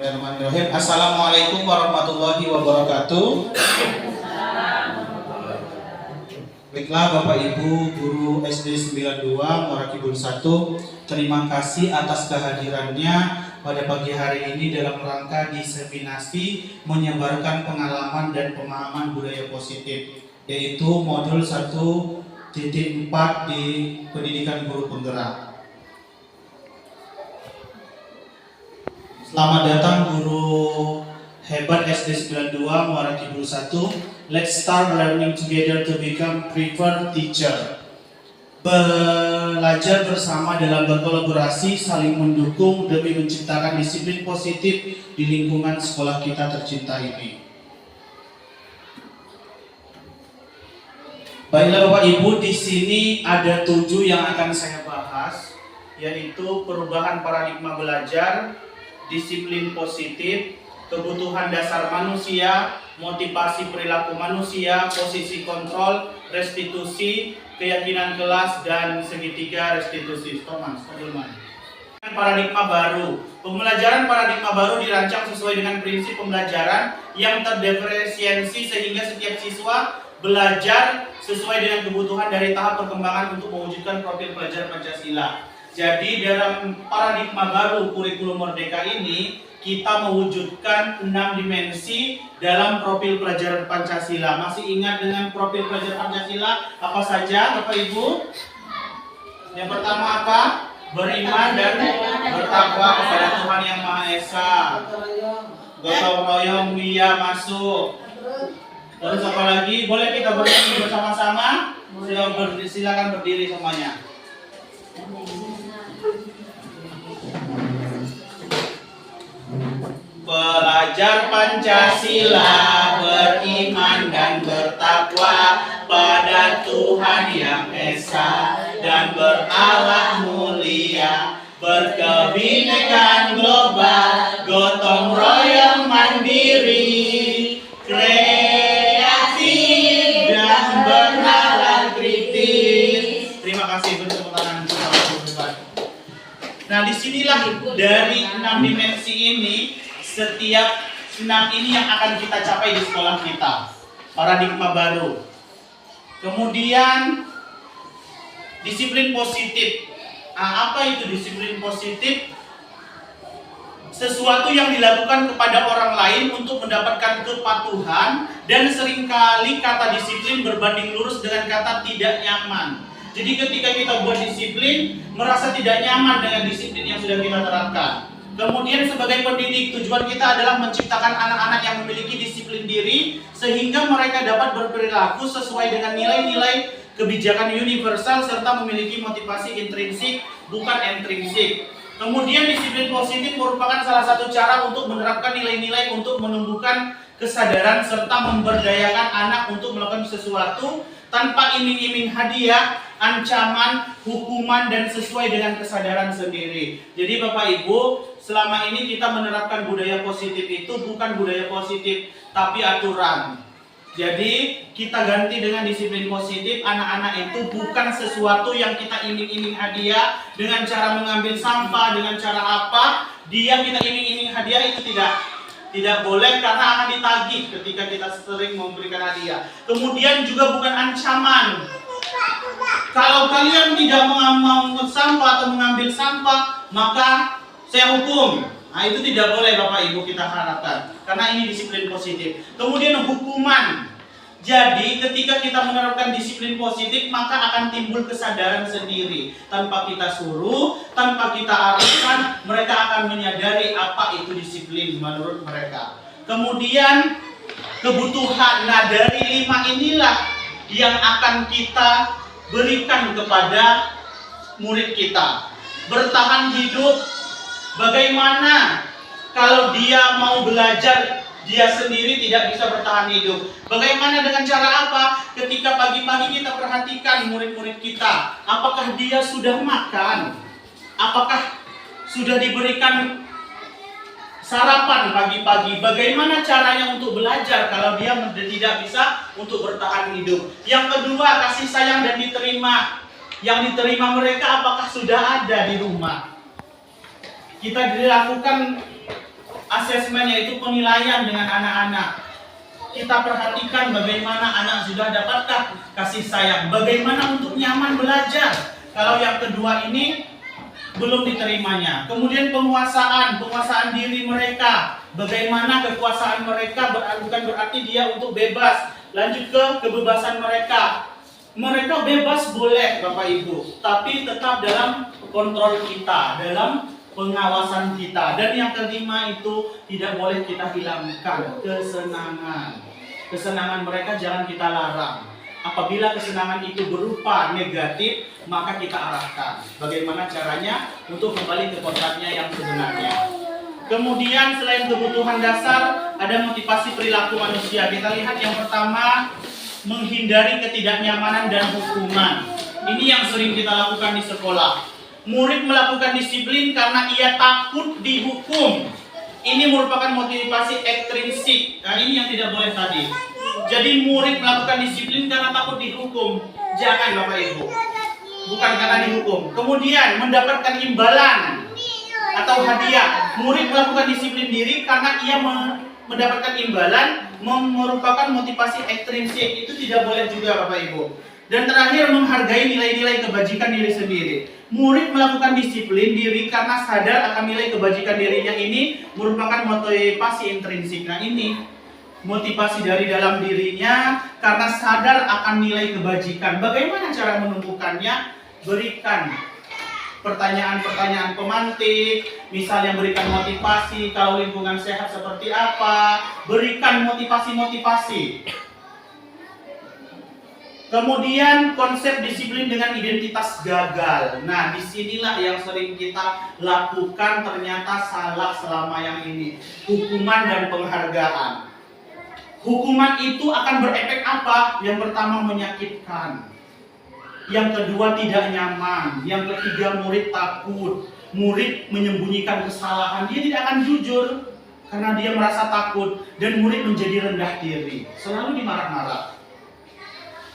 Bismillahirrahmanirrahim. Assalamualaikum warahmatullahi wabarakatuh. Baiklah Bapak Ibu Guru SD 92 Muara Kidul 1, terima kasih atas kehadirannya pada pagi hari ini dalam rangka diseminasi menyebarkan pengalaman dan pemahaman budaya positif, yaitu modul 1.4 di pendidikan guru penggerak. Selamat datang guru hebat SD 92 Muara Kidul 1. Let's start learning together to become preferred teacher. Belajar bersama dalam berkolaborasi, saling mendukung demi menciptakan disiplin positif di lingkungan sekolah kita tercinta ini. Baiklah Bapak Ibu, di sini ada 7 yang akan saya bahas, yaitu perubahan paradigma belajar, disiplin positif, kebutuhan dasar manusia, motivasi perilaku manusia, posisi kontrol, restitusi, keyakinan kelas, dan segitiga restitusi. Thomas, paradigma baru. Pembelajaran paradigma baru dirancang sesuai dengan prinsip pembelajaran yang terdiferensiasi sehingga setiap siswa belajar sesuai dengan kebutuhan dari tahap perkembangan untuk mewujudkan profil pelajar Pancasila. Jadi dalam paradigma baru kurikulum Merdeka ini kita mewujudkan 6 dimensi dalam profil pelajar Pancasila. Masih ingat dengan profil pelajar Pancasila apa saja Bapak Ibu? Yang pertama apa? Beriman dan bertakwa kepada Tuhan Yang Maha Esa. Gotong royong biaya masuk. Terus apa lagi? Boleh kita berdiri bersama-sama? Silakan berdiri semuanya. Belajar Pancasila, beriman dan bertakwa pada Tuhan Yang Esa dan berakhlak mulia, berkebinekaan global, gotong royong mandiri, kreatif dan bernalar kritis. Terima kasih, bertepuk tangan bersama. Nah, disinilah dari 6 dimensi ini, setiap 6 ini yang akan kita capai di sekolah kita. Paradigma baru. Kemudian disiplin positif. Nah, apa itu disiplin positif? Sesuatu yang dilakukan kepada orang lain untuk mendapatkan kepatuhan, dan seringkali kata disiplin berbanding lurus dengan kata tidak nyaman. Jadi ketika kita buat disiplin, merasa tidak nyaman dengan disiplin yang sudah kita terapkan. Kemudian sebagai pendidik, tujuan kita adalah menciptakan anak-anak yang memiliki disiplin diri sehingga mereka dapat berperilaku sesuai dengan nilai-nilai kebijakan universal serta memiliki motivasi intrinsik bukan intrinsik. Kemudian disiplin positif merupakan salah satu cara untuk menerapkan nilai-nilai untuk menumbuhkan kesadaran serta memberdayakan anak untuk melakukan sesuatu tanpa iming-iming hadiah, ancaman, hukuman, dan sesuai dengan kesadaran sendiri. Jadi Bapak Ibu, selama ini kita menerapkan budaya positif itu bukan budaya positif, tapi aturan. Jadi kita ganti dengan disiplin positif. Anak-anak itu bukan sesuatu yang kita iming-iming hadiah dengan cara mengambil sampah, dengan cara apa dia kita iming-iming hadiah, itu tidak boleh karena akan ditagih ketika kita sering memberikan hadiah. Kemudian juga bukan ancaman. Kalau kalian tidak mau sampah atau mengambil sampah, maka saya hukum. Nah, itu tidak boleh Bapak Ibu kita harapkan. Karena ini disiplin positif. Kemudian hukuman. Jadi ketika kita menerapkan disiplin positif, maka akan timbul kesadaran sendiri. Tanpa kita suruh, tanpa kita arahkan, mereka akan menyadari apa itu disiplin menurut mereka. Kemudian kebutuhan. Nah, dari 5 inilah yang akan kita berikan kepada murid kita. Bertahan hidup. Bagaimana kalau dia mau belajar, dia sendiri tidak bisa bertahan hidup? Bagaimana dengan cara apa? Ketika pagi-pagi kita perhatikan murid-murid kita, apakah dia sudah makan? Apakah sudah diberikan sarapan pagi-pagi? Bagaimana caranya untuk belajar kalau dia tidak bisa untuk bertahan hidup? Yang kedua, kasih sayang dan diterima. Yang diterima mereka apakah sudah ada di rumah? Kita dilakukan asesmen, yaitu penilaian dengan anak-anak. Kita perhatikan bagaimana anak sudah dapatkah kasih sayang, bagaimana untuk nyaman belajar. Kalau yang kedua ini belum diterimanya. Kemudian penguasaan diri mereka. Bagaimana kekuasaan mereka bukan berarti dia untuk bebas. Lanjut ke kebebasan mereka. Mereka bebas boleh Bapak Ibu, tapi tetap dalam kontrol kita, dalam pengawasan kita. Dan yang kelima itu tidak boleh kita hilangkan kesenangan. Kesenangan mereka jangan kita larang. Apabila kesenangan itu berupa negatif, maka kita arahkan. Bagaimana caranya untuk kembali ke kodratnya yang sebenarnya. Kemudian selain kebutuhan dasar, ada motivasi perilaku manusia. Kita lihat yang pertama, menghindari ketidaknyamanan dan hukuman. Ini yang sering kita lakukan di sekolah. Murid melakukan disiplin karena ia takut dihukum. Ini merupakan motivasi ekstrinsik. Nah, ini yang tidak boleh tadi. Jadi murid melakukan disiplin karena takut dihukum. Jangan Bapak Ibu. Bukan karena dihukum. Kemudian mendapatkan imbalan atau hadiah. Murid melakukan disiplin diri karena ia mendapatkan imbalan, merupakan motivasi ekstrinsik. Itu tidak boleh juga Bapak Ibu. Dan terakhir, menghargai nilai-nilai kebajikan diri sendiri. Murid melakukan disiplin diri karena sadar akan nilai kebajikan dirinya. Ini merupakan motivasi intrinsik. Nah, ini motivasi dari dalam dirinya karena sadar akan nilai kebajikan. Bagaimana cara menumbuhkannya? Berikan pertanyaan-pertanyaan pemantik, misalnya berikan motivasi, kalau lingkungan sehat seperti apa, berikan motivasi-motivasi. Kemudian konsep disiplin dengan identitas gagal. Nah, disinilah yang sering kita lakukan, ternyata salah selama yang ini. Hukuman dan penghargaan. Hukuman itu akan berefek apa? Yang pertama menyakitkan. Yang kedua tidak nyaman. Yang ketiga murid takut. Murid menyembunyikan kesalahan. Dia tidak akan jujur karena dia merasa takut. Dan murid menjadi rendah diri. Selalu dimarah-marah.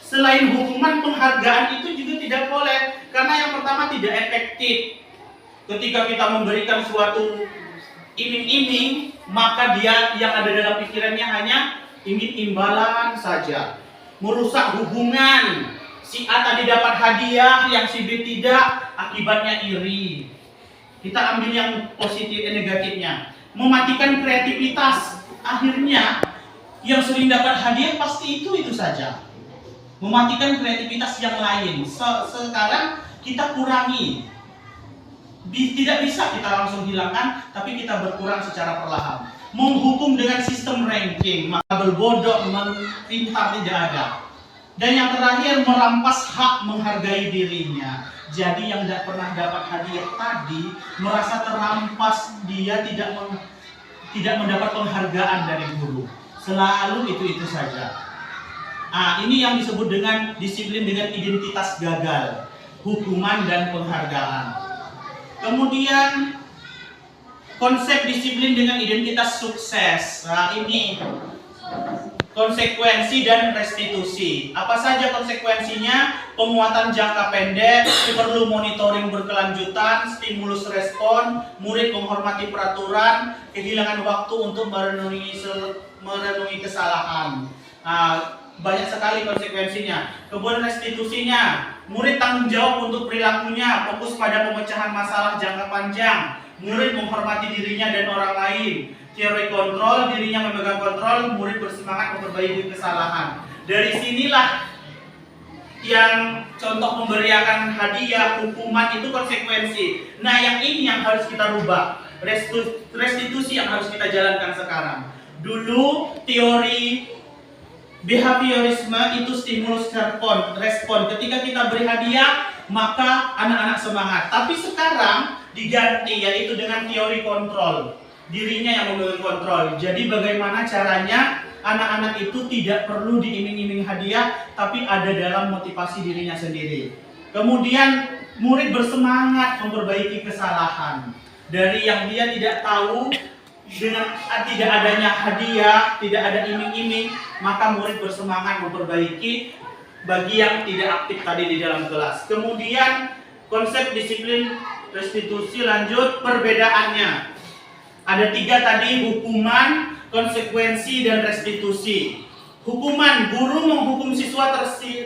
Selain hukuman, penghargaan itu juga tidak boleh. Karena yang pertama tidak efektif. Ketika kita memberikan suatu iming-iming, maka dia yang ada dalam pikirannya hanya ingin imbalan saja. Merusak hubungan. Si A tadi dapat hadiah, yang si B tidak, akibatnya iri. Kita ambil yang positif dan negatifnya. Mematikan kreativitas. Akhirnya yang sering dapat hadiah pasti itu saja. Mematikan kreativitas yang lain. Sekarang kita kurangi. Tidak bisa kita langsung hilangkan, tapi kita berkurang secara perlahan. Menghukum dengan sistem ranking, maka berbodoh, pintar tidak ada. Dan yang terakhir, merampas hak menghargai dirinya. Jadi yang tidak pernah dapat hadiah tadi merasa terampas, dia tidak mendapat penghargaan dari guru. Selalu itu saja. Nah, ini yang disebut dengan disiplin dengan identitas gagal, hukuman dan penghargaan. Kemudian konsep disiplin dengan identitas sukses. Nah, ini konsekuensi dan restitusi. Apa saja konsekuensinya? Penguatan jangka pendek, perlu monitoring berkelanjutan, stimulus respon, murid menghormati peraturan, kehilangan waktu untuk merenungi kesalahan. Banyak sekali konsekuensinya. Kemudian restitusinya, murid tanggung jawab untuk perilakunya, fokus pada pemecahan masalah jangka panjang, murid menghormati dirinya dan orang lain. Teori kontrol, dirinya memegang kontrol, murid bersemangat memperbaiki kesalahan. Dari sinilah yang contoh pemberian hadiah, hukuman itu konsekuensi. Nah, yang ini yang harus kita rubah. Restitusi yang harus kita jalankan sekarang. Dulu teori behaviorisme itu stimulus respon. Ketika kita beri hadiah, maka anak-anak semangat. Tapi sekarang diganti, yaitu dengan teori kontrol. Dirinya yang memegang kontrol. Jadi bagaimana caranya anak-anak itu tidak perlu diiming-iming hadiah, tapi ada dalam motivasi dirinya sendiri. Kemudian murid bersemangat memperbaiki kesalahan. Dari yang dia tidak tahu, dengan tidak adanya hadiah, tidak ada iming-iming, maka murid bersemangat memperbaiki bagi yang tidak aktif tadi di dalam kelas. Kemudian konsep disiplin restitusi, lanjut perbedaannya. Ada 3 tadi, hukuman, konsekuensi, dan restitusi. Hukuman, guru menghukum siswa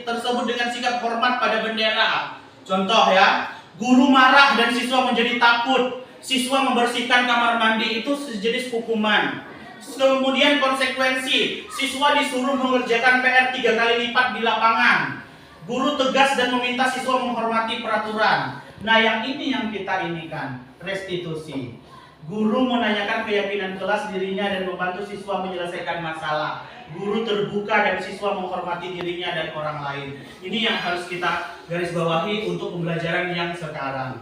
tersebut dengan sikap hormat pada bendera. Contoh ya, guru marah dan siswa menjadi takut. Siswa membersihkan kamar mandi, itu sejenis hukuman. Kemudian konsekuensi, siswa disuruh mengerjakan PR 3 kali lipat di lapangan. Guru tegas dan meminta siswa menghormati peraturan. Nah, yang ini yang kita inikan, restitusi. Guru menanyakan keyakinan kelas dirinya dan membantu siswa menyelesaikan masalah. Guru terbuka dan siswa menghormati dirinya dan orang lain. Ini yang harus kita garis bawahi untuk pembelajaran yang sekarang.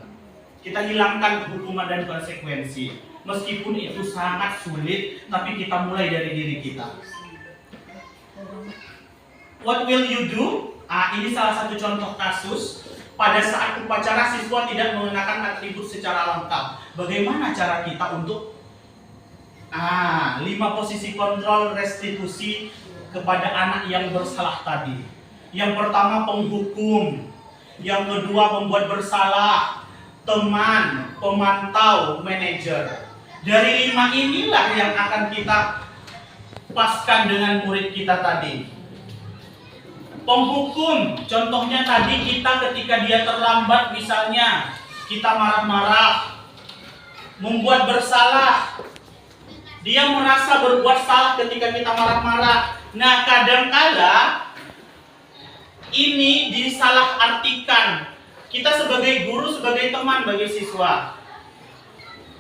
Kita hilangkan hukuman dan konsekuensi. Meskipun itu sangat sulit, tapi kita mulai dari diri kita. What will you do? Ini salah satu contoh kasus. Pada saat upacara siswa tidak mengenakan atribut secara lengkap. Bagaimana cara kita untuk 5 posisi kontrol restitusi kepada anak yang bersalah tadi. Yang pertama penghukum, yang kedua pembuat bersalah, teman, pemantau, manajer. Dari 5 inilah yang akan kita paskan dengan murid kita tadi. Penghukum, contohnya tadi kita ketika dia terlambat misalnya, kita marah-marah. Membuat bersalah, dia merasa berbuat salah ketika kita marah-marah. Nah, kadangkala ini disalahartikan. Kita sebagai guru, sebagai teman bagi siswa,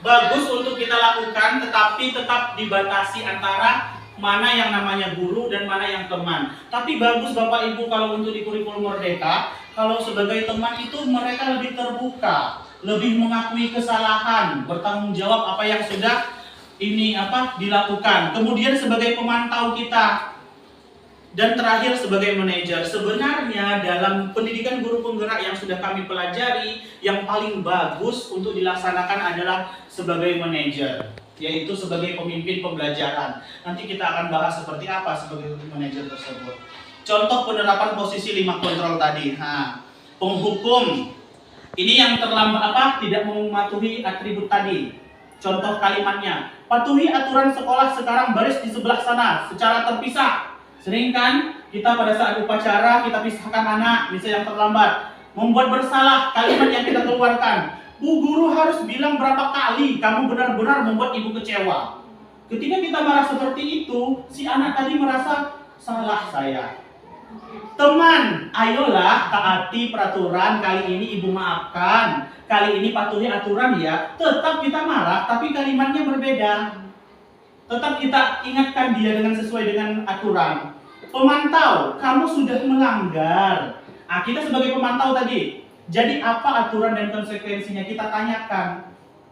bagus untuk kita lakukan, tetapi tetap dibatasi antara mana yang namanya guru dan mana yang teman. Tapi bagus Bapak Ibu kalau untuk di kurikulum Merdeka, kalau sebagai teman itu mereka lebih terbuka, lebih mengakui kesalahan, bertanggung jawab apa yang sudah dilakukan. Kemudian sebagai pemantau kita, dan terakhir sebagai manajer. Sebenarnya dalam pendidikan guru penggerak yang sudah kami pelajari, yang paling bagus untuk dilaksanakan adalah sebagai manajer, yaitu sebagai pemimpin pembelajaran. Nanti kita akan bahas seperti apa sebagai manajer tersebut. Contoh penerapan posisi 5 kontrol tadi. Penghukum, ini yang terlambat tidak mematuhi atribut tadi. Contoh kalimatnya, patuhi aturan sekolah sekarang baris di sebelah sana secara terpisah. Sering kan kita pada saat upacara kita pisahkan anak, misalnya yang terlambat. Membuat bersalah, kalimat yang kita keluarkan, Bu guru harus bilang berapa kali kamu benar-benar membuat ibu kecewa. Ketika kita marah seperti itu, si anak tadi merasa salah saya. Teman, ayolah taati peraturan, kali ini ibu maafkan, kali ini patuhi aturan ya. Tetap kita marah, tapi kalimatnya berbeda. Tetap kita ingatkan dia dengan sesuai dengan aturan. Pemantau, kamu sudah melanggar. Kita sebagai pemantau tadi, jadi apa aturan dan konsekuensinya kita tanyakan.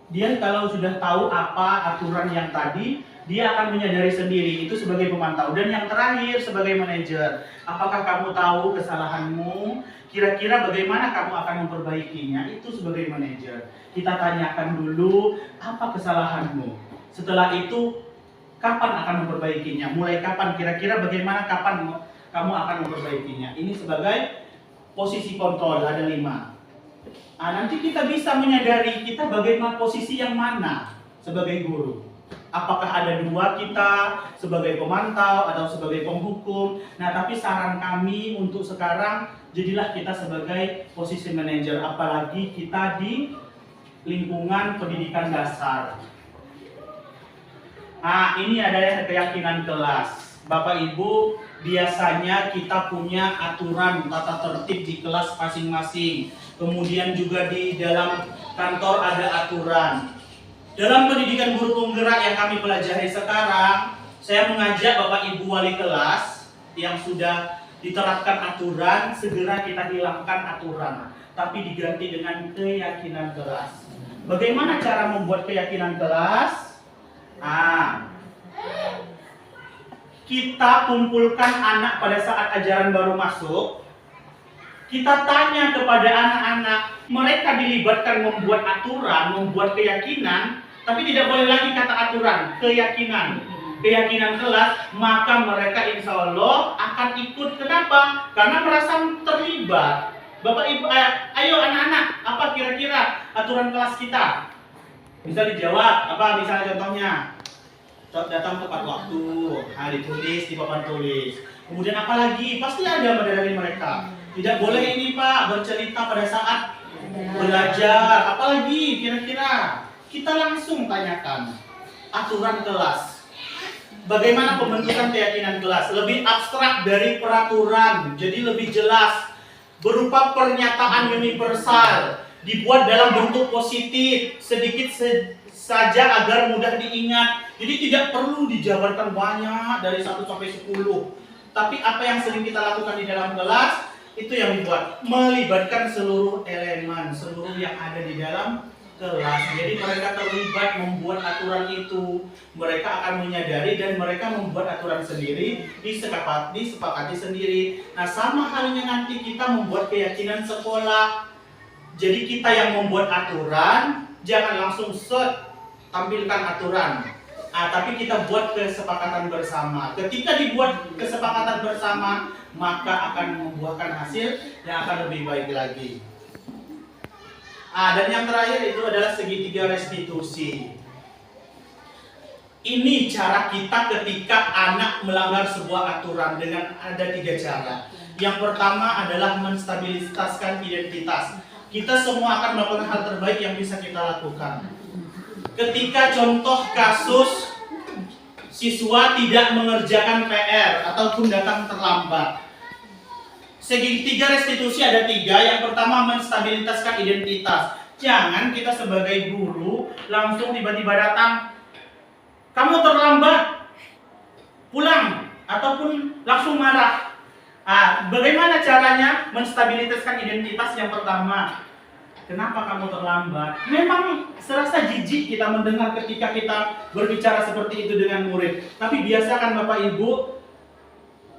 Dia kalau sudah tahu apa aturan yang tadi, dia akan menyadari sendiri. Itu sebagai pemantau. Dan yang terakhir sebagai manajer, apakah kamu tahu kesalahanmu? Kira-kira bagaimana kamu akan memperbaikinya? Itu sebagai manajer. Kita tanyakan dulu apa kesalahanmu. Setelah itu kapan akan memperbaikinya? Mulai kapan? Kira-kira bagaimana kapan kamu akan memperbaikinya? Ini sebagai posisi kontrol, ada 5. Nanti kita bisa menyadari kita bagaimana posisi yang mana sebagai guru. Apakah ada 2 kita sebagai pemantau atau sebagai penghukum? Nah, tapi saran kami untuk sekarang, jadilah kita sebagai posisi manajer, apalagi kita di lingkungan pendidikan dasar. Ini adalah keyakinan kelas. Bapak Ibu, biasanya kita punya aturan tata tertib di kelas masing-masing. Kemudian juga di dalam kantor ada aturan. Dalam pendidikan guru penggerak yang kami pelajari sekarang, saya mengajak Bapak Ibu wali kelas yang sudah diterapkan aturan, segera kita hilangkan aturan, tapi diganti dengan keyakinan kelas. Bagaimana cara membuat keyakinan kelas? Kita kumpulkan anak pada saat ajaran baru masuk. Kita tanya kepada anak-anak, mereka dilibatkan membuat aturan, membuat keyakinan, tapi tidak boleh lagi kata aturan, keyakinan. Keyakinan kelas, maka mereka insya Allah akan ikut. Kenapa? Karena merasa terlibat. Bapak Ibu, ayo anak-anak, apa kira-kira aturan kelas kita? Bisa dijawab, apa misalnya contohnya? Datang tepat waktu, ditulis di papan tulis. Kemudian apa lagi? Pasti ada dari mereka. Tidak boleh ini Pak, bercerita pada saat belajar. Apalagi kira-kira? Kita langsung tanyakan. Aturan kelas. Bagaimana pembentukan keyakinan kelas? Lebih abstrak dari peraturan, jadi lebih jelas. Berupa pernyataan universal, dibuat dalam bentuk positif, sedikit saja agar mudah diingat. Jadi tidak perlu dijabarkan banyak dari 1 sampai 10. Tapi apa yang sering kita lakukan di dalam kelas, itu yang dibuat. Melibatkan seluruh elemen, seluruh yang ada di dalam kelas. Jadi mereka terlibat membuat aturan itu. Mereka akan menyadari dan mereka membuat aturan sendiri, disepakati sendiri. Nah, sama halnya nanti kita membuat keyakinan sekolah. Jadi kita yang membuat aturan, jangan langsung tampilkan aturan. Tapi kita buat kesepakatan bersama. Ketika dibuat kesepakatan bersama, maka akan membuahkan hasil yang akan lebih baik lagi. Dan yang terakhir itu adalah segitiga restitusi. Ini cara kita ketika anak melanggar sebuah aturan dengan ada 3 cara. Yang pertama adalah menstabilitaskan identitas. Kita semua akan melakukan hal terbaik yang bisa kita lakukan. Ketika contoh kasus siswa tidak mengerjakan PR ataupun datang terlambat. Segitiga restitusi ada 3. Yang pertama menstabilitaskan identitas. Jangan kita sebagai guru langsung tiba-tiba datang, kamu terlambat, pulang, ataupun langsung marah. Bagaimana caranya menstabilitaskan identitas? Yang pertama, kenapa kamu terlambat? Memang serasa jijik kita mendengar ketika kita berbicara seperti itu dengan murid. Tapi biasakan Bapak Ibu,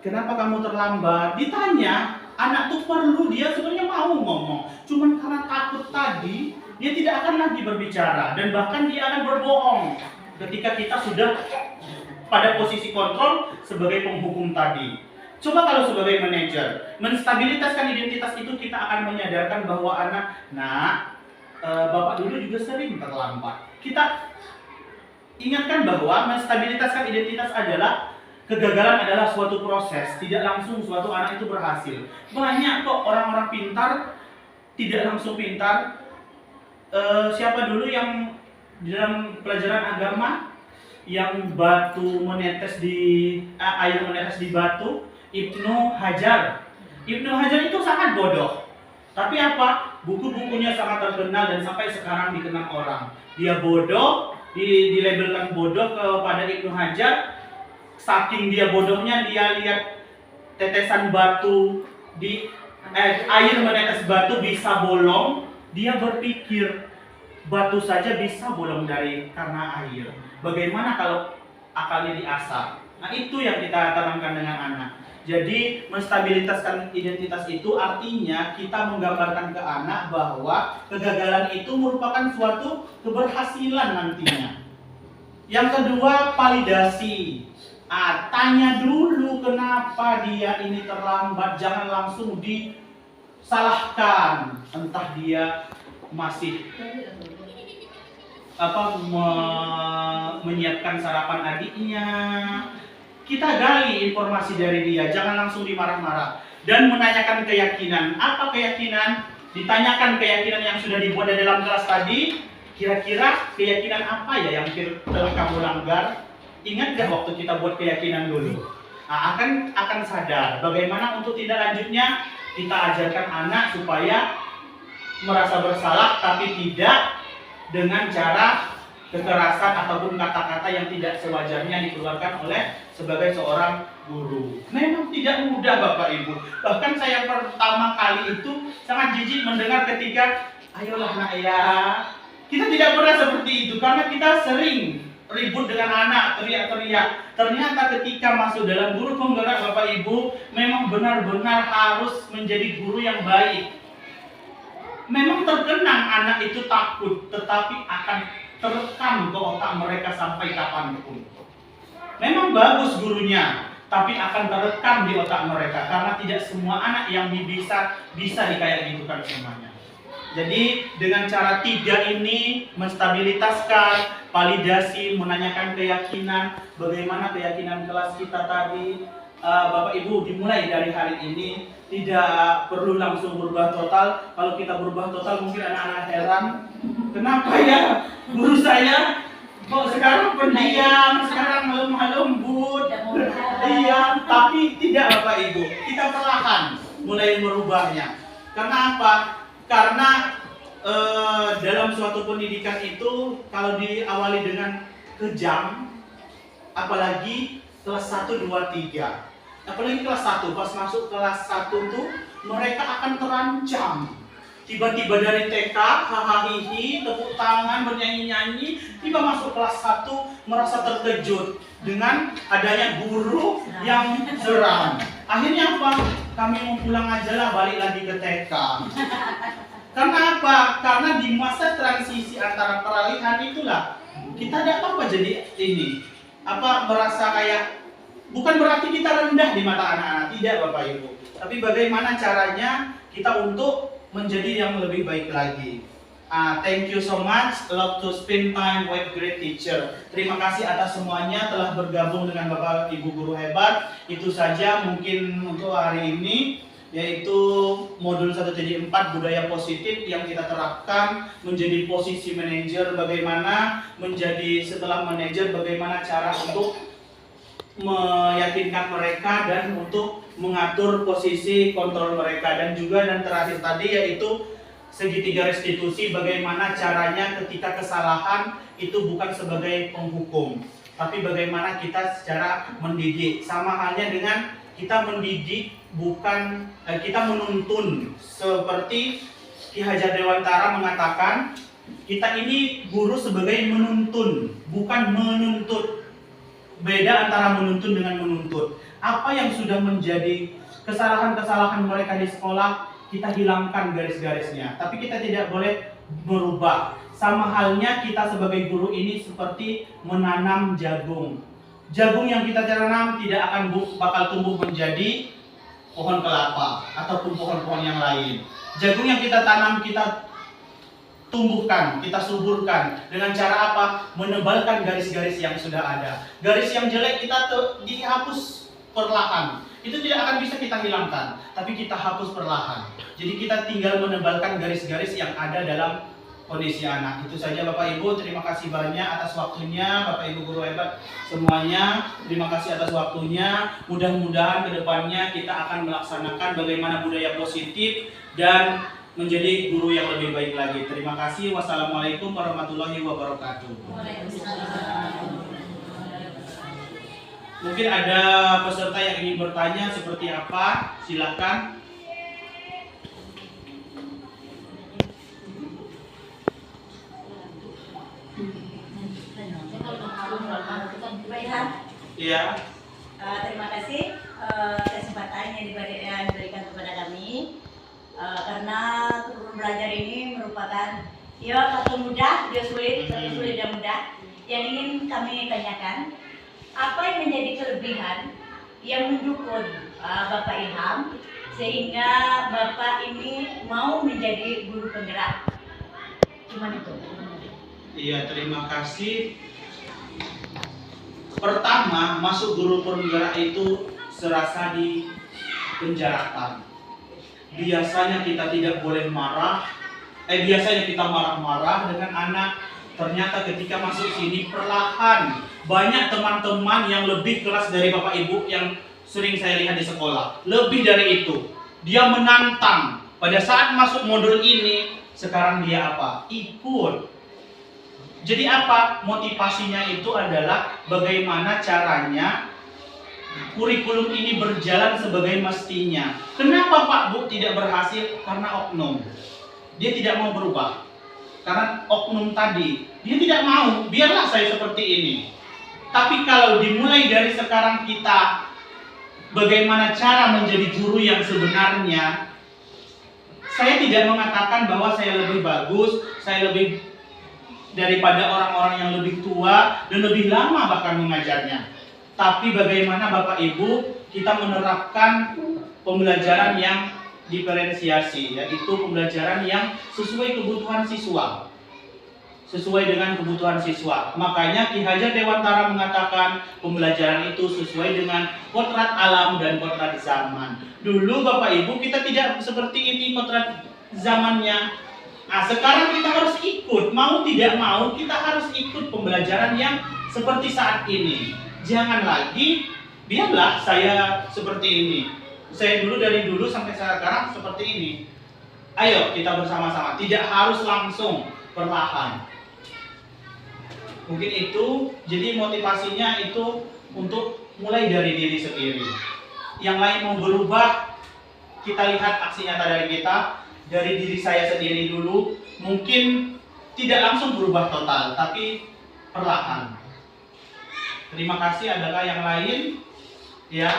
kenapa kamu terlambat? Ditanya, anak tuh perlu, dia sebenarnya mau ngomong. Cuman karena takut tadi, dia tidak akan lagi berbicara. Dan bahkan dia akan berbohong ketika kita sudah pada posisi kontrol sebagai penghukum tadi. Coba kalau sebagai manajer, menstabilitaskan identitas itu kita akan menyadarkan bahwa anak, Bapak dulu juga sering terlambat. Kita ingatkan bahwa menstabilitaskan identitas adalah kegagalan adalah suatu proses, tidak langsung suatu anak itu berhasil. Banyak kok orang-orang pintar tidak langsung pintar. Siapa dulu yang di dalam pelajaran agama yang batu menetes di air menetes di batu? Ibnu Hajar. Ibnu Hajar itu sangat bodoh. Tapi apa? Buku-bukunya sangat terkenal dan sampai sekarang dikenal orang. Dia bodoh, dilabelkan bodoh kepada Ibnu Hajar. Saking dia bodohnya, dia lihat tetesan batu di air menetes batu bisa bolong. Dia berpikir batu saja bisa bolong karena air. Bagaimana kalau akalnya diasah? Itu yang kita tanamkan dengan anak. Jadi menstabilitaskan identitas itu artinya kita menggambarkan ke anak bahwa kegagalan itu merupakan suatu keberhasilan nantinya. Yang kedua, validasi. Tanya dulu kenapa dia ini terlambat, jangan langsung disalahkan. Entah dia masih menyiapkan sarapan adiknya. Kita gali informasi dari dia, jangan langsung dimarah-marah. Dan menanyakan keyakinan. Apa keyakinan? Ditanyakan keyakinan yang sudah dibuat di dalam kelas tadi. Kira-kira keyakinan apa ya yang telah kamu langgar? Ingat gak waktu kita buat keyakinan dulu? Akan sadar. Bagaimana untuk tindak lanjutnya? Kita ajarkan anak supaya merasa bersalah, tapi tidak dengan cara kekerasan ataupun kata-kata yang tidak sewajarnya dikeluarkan oleh sebagai seorang guru. Memang tidak mudah Bapak Ibu. Bahkan saya pertama kali itu sangat jijik mendengar ketika, ayolah nak ya. Kita tidak pernah seperti itu karena kita sering ribut dengan anak, teriak-teriak. Ternyata ketika masuk dalam guru penggerak Bapak Ibu, memang benar-benar harus menjadi guru yang baik. Memang terkenang anak itu takut, tetapi akan terekam ke otak mereka sampai kapanpun. Memang bagus gurunya, tapi akan terekam di otak mereka karena tidak semua anak yang bisa dikayak gitukan semuanya. Jadi dengan cara 3 ini menstabilitaskan, validasi, menanyakan keyakinan, bagaimana keyakinan kelas kita tadi. Bapak Ibu, dimulai dari hari ini tidak perlu langsung berubah total. Kalau kita berubah total mungkin anak-anak heran, kenapa ya guru saya kok sekarang pendiam, sekarang lemah lembut. Iya, tapi tidak Bapak Ibu, kita perlahan mulai merubahnya. Kenapa? Karena dalam suatu pendidikan itu kalau diawali dengan kejam, apalagi kelas 1, 2, 3. Apalagi kelas 1, pas masuk kelas 1 tuh mereka akan terancam. Tiba-tiba dari TK, hahaha, tepuk tangan, bernyanyi-nyanyi, tiba masuk kelas 1 merasa terkejut dengan adanya guru yang seram. Akhirnya apa? Kami mau pulang aja lah, balik lagi ke TK. Karena apa? Karena di masa transisi antara peralihan itulah kita tidak apa-apa jadi ini. Merasa kayak, bukan berarti kita rendah di mata anak-anak, tidak Bapak Ibu. Tapi bagaimana caranya kita untuk menjadi yang lebih baik lagi. Thank you so much, love to spend time with great teacher. Terima kasih atas semuanya telah bergabung dengan Bapak Ibu guru hebat. Itu saja mungkin untuk hari ini, yaitu modul 1.4 budaya positif yang kita terapkan menjadi posisi manajer. Bagaimana menjadi setelah manajer, bagaimana cara untuk meyakinkan mereka dan untuk mengatur posisi kontrol mereka. Dan terakhir tadi yaitu segitiga restitusi, bagaimana caranya ketika kesalahan itu bukan sebagai penghukum, tapi bagaimana kita secara mendidik. Sama halnya dengan kita mendidik, bukan kita menuntun. Seperti Ki Hajar Dewantara mengatakan, kita ini guru sebagai menuntun, bukan menuntut. Beda antara menuntun dengan menuntut. Apa yang sudah menjadi kesalahan-kesalahan mereka di sekolah, kita hilangkan garis-garisnya. Tapi kita tidak boleh berubah. Sama halnya kita sebagai guru ini seperti menanam jagung. Jagung yang kita tanam tidak akan bakal tumbuh menjadi pohon kelapa ataupun pohon-pohon yang lain. Jagung yang kita tanam, kita tumbuhkan, kita suburkan dengan cara apa? Menebalkan garis-garis yang sudah ada. Garis yang jelek kita dihapus perlahan. Itu tidak akan bisa kita hilangkan, tapi kita hapus perlahan. Jadi kita tinggal menebalkan garis-garis yang ada dalam kondisi anak. Itu saja Bapak Ibu, terima kasih banyak atas waktunya Bapak Ibu guru hebat semuanya. Terima kasih atas waktunya. Mudah-mudahan kedepannya kita akan melaksanakan bagaimana budaya positif dan menjadi guru yang lebih baik lagi. Terima kasih. Wassalamualaikum warahmatullahi wabarakatuh. Mungkin ada peserta yang ingin bertanya seperti apa? Silakan. Iya. Terima kasih kesempatan yang diberikan kepada kami. Karena turun belajar ini merupakan satu mudah, dia sulit, satu sulit dan mudah. Yang ingin kami tanyakan, apa yang menjadi kelebihan yang mendukung Bapak Ilham sehingga Bapak ini mau menjadi guru penggerak? Gimana itu? Iya, terima kasih. Pertama, masuk guru penggerak itu serasa dipenjarakan. Biasanya kita tidak boleh marah. Biasanya kita marah-marah dengan anak. Ternyata ketika masuk sini perlahan banyak teman-teman yang lebih keras dari Bapak Ibu yang sering saya lihat di sekolah. Lebih dari itu, dia menantang. Pada saat masuk modul ini, sekarang dia apa? Ikut. Jadi apa? Motivasinya itu adalah bagaimana caranya kurikulum ini berjalan sebagai mestinya. Kenapa Pak Bu tidak berhasil? Karena oknum. Dia tidak mau berubah. Karena oknum tadi, dia tidak mau, biarlah saya seperti ini. Tapi kalau dimulai dari sekarang kita, bagaimana cara menjadi guru yang sebenarnya, saya tidak mengatakan bahwa saya lebih bagus, saya lebih daripada orang-orang yang lebih tua dan lebih lama bahkan mengajarnya. Tapi bagaimana Bapak Ibu kita menerapkan pembelajaran yang diferensiasi, yaitu pembelajaran yang sesuai kebutuhan siswa. Sesuai dengan kebutuhan siswa. Makanya Ki Hajar Dewantara mengatakan pembelajaran itu sesuai dengan kodrat alam dan kodrat zaman. Dulu Bapak Ibu kita tidak seperti ini kodrat zamannya. Nah, sekarang kita harus ikut, mau tidak mau kita harus ikut pembelajaran yang seperti saat ini. Jangan lagi biarlah saya seperti ini. Saya dulu dari dulu sampai sekarang seperti ini. Ayo kita bersama-sama, tidak harus langsung, perlahan. Mungkin itu, jadi motivasinya itu untuk mulai dari diri sendiri. Yang lain mau berubah, kita lihat aksi nyata dari kita. Dari diri saya sendiri dulu, mungkin tidak langsung berubah total, tapi perlahan. Terima kasih, adakah yang lain? Ya.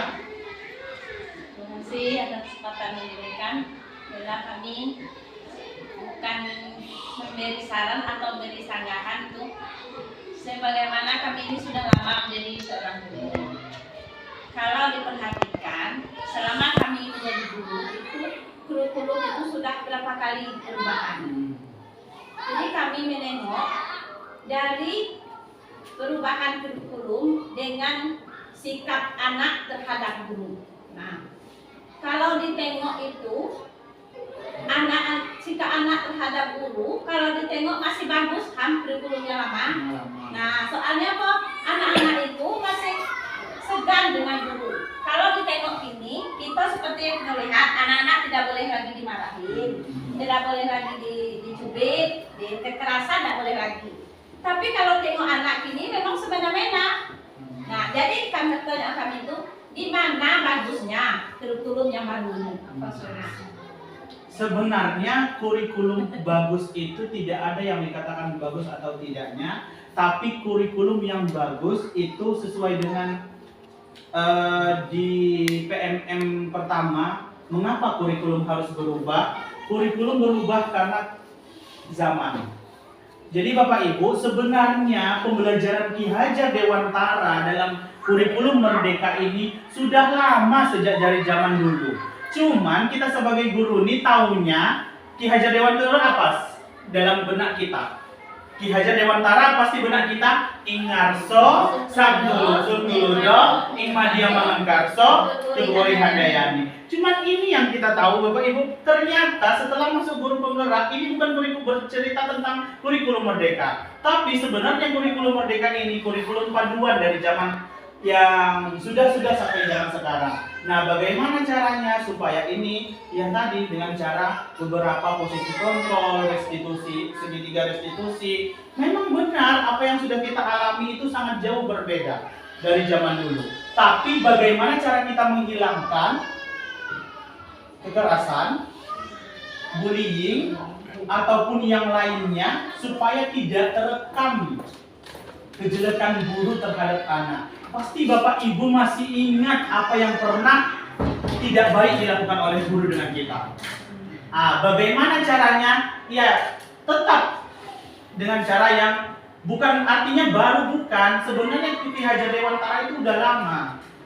Terima kasih atas kesempatan yang diberikan. Bila kami bukan memberi saran atau memberi sanggahan itu, sebagaimana kami ini sudah lama menjadi seorang guru. Kalau diperhatikan, selama kami menjadi guru itu kurikulum itu sudah berapa kali perubahan. Jadi kami menengok dari perubahan kurikulum dengan sikap anak terhadap guru. Nah, kalau ditengok itu sikap anak terhadap guru, kalau ditengok masih bagus, kurikulumnya lama. Nah, soalnya kok anak-anak itu masih segan dengan guru. Kalau ditengok ini, kita seperti melihat anak-anak tidak boleh lagi dimarahin, tidak boleh lagi dicubit, kekerasan tidak boleh lagi. Tapi kalau tengok anak ini memang semena-mena. Nah, jadi pertanyaan kami itu, di mana bagusnya kurikulum yang baru ini? Sebenarnya kurikulum bagus itu tidak ada yang dikatakan bagus atau tidaknya, tapi kurikulum yang bagus itu sesuai dengan di PMM pertama. Mengapa kurikulum harus berubah? Kurikulum berubah karena zaman. Jadi Bapak Ibu, sebenarnya pembelajaran Ki Hajar Dewantara dalam kurikulum Merdeka ini sudah lama, sejak dari zaman dulu. Cuman kita sebagai guru ini taunya Ki Hajar Dewantara apa dalam benak kita? Ki Hajar Dewantara pasti benak kita Ingarso, Sabdo, Sunudo, Ing Madya Mangankarso, Tugori Handayani. Cuman ini yang kita tahu Bapak Ibu, ternyata setelah masuk guru penggerak ini bukan kurikulum bercerita tentang kurikulum Merdeka, tapi sebenarnya kurikulum Merdeka ini kurikulum paduan dari zaman yang sudah sampai zaman sekarang. Nah, bagaimana caranya supaya ini yang tadi dengan cara beberapa posisi kontrol, restitusi, segitiga restitusi, memang benar apa yang sudah kita alami itu sangat jauh berbeda dari zaman dulu. Tapi bagaimana cara kita menghilangkan kekerasan, bullying, ataupun yang lainnya supaya tidak terekam kejelekan guru terhadap anak. Pasti Bapak Ibu masih ingat apa yang pernah tidak baik dilakukan oleh guru dengan kita. Bagaimana caranya? Ya, tetap dengan cara yang bukan artinya baru, bukan. Sebenarnya Ki Hajar Dewantara itu udah lama.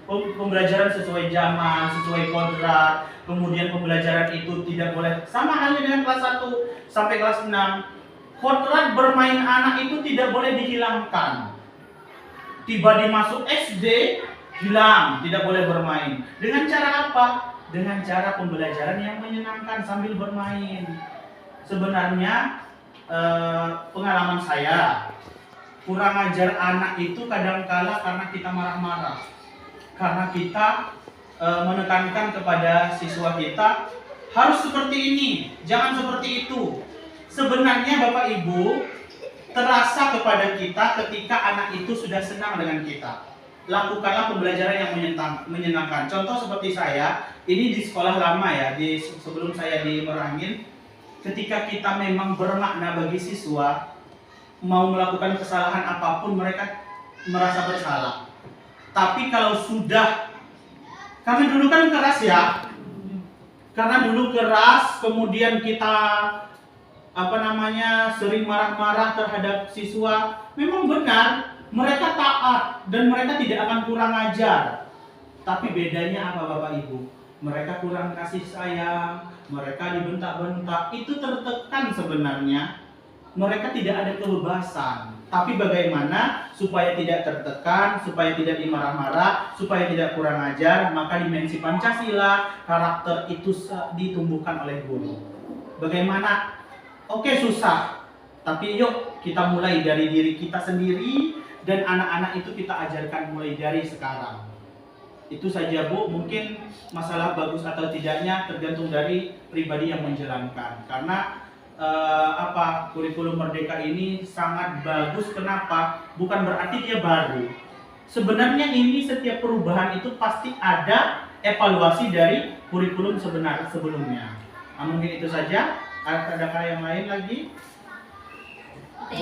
Pembelajaran sesuai zaman, sesuai kodrat. Kemudian pembelajaran itu tidak boleh, sama halnya dengan kelas 1 sampai kelas 6. Kodrat bermain anak itu tidak boleh dihilangkan. Tiba dimasuk SD, hilang, tidak boleh bermain. Dengan cara apa? Dengan cara pembelajaran yang menyenangkan sambil bermain. Sebenarnya pengalaman saya, kurang ajar anak itu kadangkala karena kita marah-marah. Karena kita menekankan kepada siswa kita, harus seperti ini, jangan seperti itu. Sebenarnya Bapak Ibu, terasa kepada kita ketika anak itu sudah senang dengan kita. Lakukanlah pembelajaran yang menyenangkan. Contoh seperti saya, ini di sekolah lama ya, sebelum saya di Merangin, ketika kita memang bermakna bagi siswa, mau melakukan kesalahan apapun mereka merasa bersalah. Tapi kalau sudah, karena dulu kan keras ya, karena dulu keras, kemudian kita sering marah-marah terhadap siswa, memang benar mereka taat dan mereka tidak akan kurang ajar. Tapi bedanya apa Bapak Ibu? mereka kurang kasih sayang, mereka dibentak-bentak, itu tertekan sebenarnya. Mereka tidak ada kebebasan. Tapi bagaimana supaya tidak tertekan, supaya tidak dimarah-marah, supaya tidak kurang ajar, maka dimensi Pancasila, karakter itu ditumbuhkan oleh guru. Bagaimana? Oke, susah. Tapi yuk kita mulai dari diri kita sendiri, dan anak-anak itu kita ajarkan mulai dari sekarang. Itu saja Bu, mungkin masalah bagus atau tidaknya tergantung dari pribadi yang menjalankan. Karena kurikulum Merdeka ini sangat bagus. Kenapa? Bukan berarti dia baru. Sebenarnya ini setiap perubahan itu pasti ada evaluasi dari kurikulum sebelumnya. Nah, mungkin itu saja. Adakah yang lain lagi?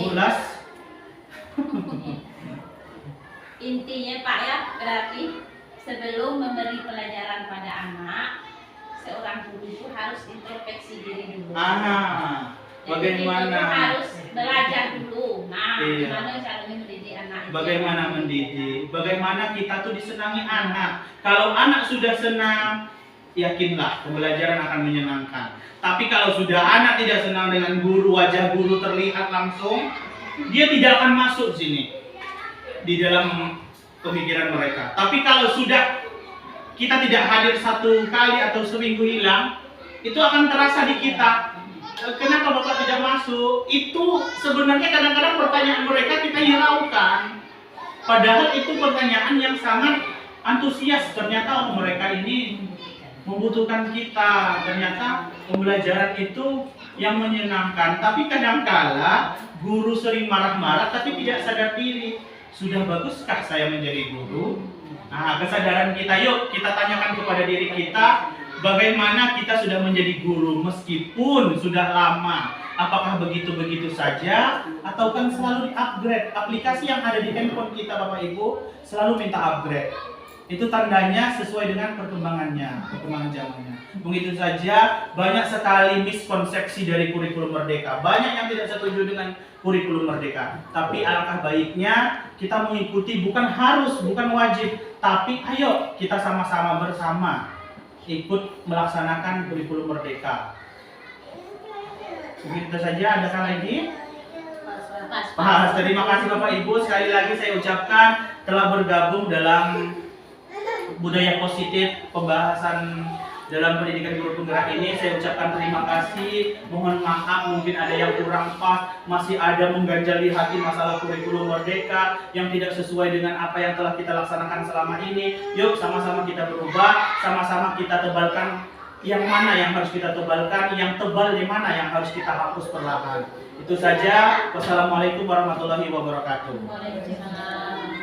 Ulas. Intinya Pak ya, berarti sebelum memberi pelajaran pada anak, seorang guru itu harus introspeksi diri dulu. Bagaimana? Jadi, harus belajar dulu. Nah, Iya. gimana caranya mendidik anak? Bagaimana mendidik? Bagaimana kita tuh disenangi anak? Kalau anak sudah senang, yakinlah pembelajaran akan menyenangkan. Tapi kalau sudah anak tidak senang dengan guru, wajah guru terlihat langsung, dia tidak akan masuk sini di dalam pemikiran mereka. Tapi kalau sudah kita tidak hadir satu kali atau seminggu hilang, itu akan terasa di kita. Kenapa Bapak tidak masuk? Itu sebenarnya kadang-kadang pertanyaan mereka kita hiraukan. Padahal itu pertanyaan yang sangat antusias. Ternyata mereka ini membutuhkan kita. Ternyata pembelajaran itu yang menyenangkan. Tapi kadang-kala guru sering marah-marah tapi tidak sadar diri. Sudah baguskah saya menjadi guru? Nah, kesadaran kita, yuk kita tanyakan kepada diri kita, bagaimana kita sudah menjadi guru meskipun sudah lama. Apakah begitu-begitu saja atau kan selalu di-upgrade? Aplikasi yang ada di handphone kita Bapak Ibu selalu minta upgrade. Itu tandanya sesuai dengan perkembangan zamannya. Begitu saja, banyak sekali miskonsepsi dari kurikulum Merdeka. Banyak yang tidak setuju dengan kurikulum Merdeka. Tapi alangkah baiknya kita mengikuti, bukan harus, bukan wajib, tapi ayo kita sama-sama bersama ikut melaksanakan kurikulum Merdeka. Begitu saja, adakah lagi? Terima kasih Bapak Ibu, sekali lagi saya ucapkan telah bergabung dalam budaya positif pembahasan dalam pendidikan guru penggerak ini. Saya ucapkan terima kasih. Mohon maaf mungkin ada yang kurang pas, masih ada mengganjal di hati masalah kurikulum Merdeka yang tidak sesuai dengan apa yang telah kita laksanakan selama ini. Yuk sama-sama kita berubah, sama-sama kita tebalkan yang mana yang harus kita tebalkan, yang tebal di mana yang harus kita hapus perlahan. Itu saja. Wassalamualaikum warahmatullahi wabarakatuh. Waalaikumsalam.